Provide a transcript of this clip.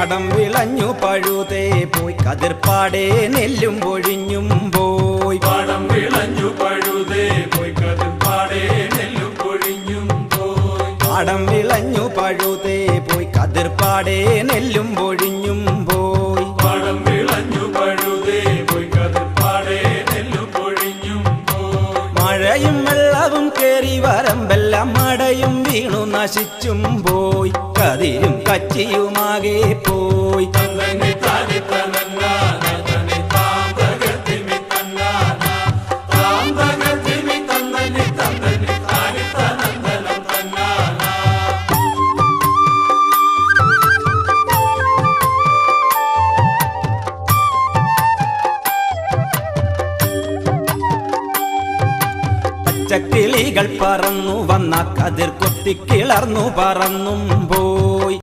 പാടം വിളഞ്ഞു പഴുതേ പോയി കതിർപ്പാടേ നെല്ലും പൊഴിഞ്ഞും പോയി. പാടം വിളഞ്ഞു പഴുതേ പോയി കതിർപ്പാടേ നെല്ലും പൊഴിഞ്ഞും പോയി. പാടം വിളഞ്ഞു പഴുതേ പോയി കതിർപ്പാടേ നെല്ലും പൊഴിഞ്ഞും പോയി. പാടം വിളഞ്ഞു പഴുതേ പോയി കതിർപ്പാടേ നെല്ലും പൊഴിഞ്ഞും പോയി. മഴയും വെള്ളവും കേറി വരമ്പെല്ലാം മടയും വീണു നശിച്ചും പോയി. കതിരും കച്ചിയുമാകെ പോയി. തന്നി താനി തനന്നാന തനി താന്തകത്തിമി തന്നാന താന്തകത്തിമി തന്നി തന്നി താനി തനന്തനം തന്നാന. പച്ചക്കിളികൾ പറന്നു വന്ന കതിർ കൊത്തിക്കിളർന്നു പറന്നും പോയി.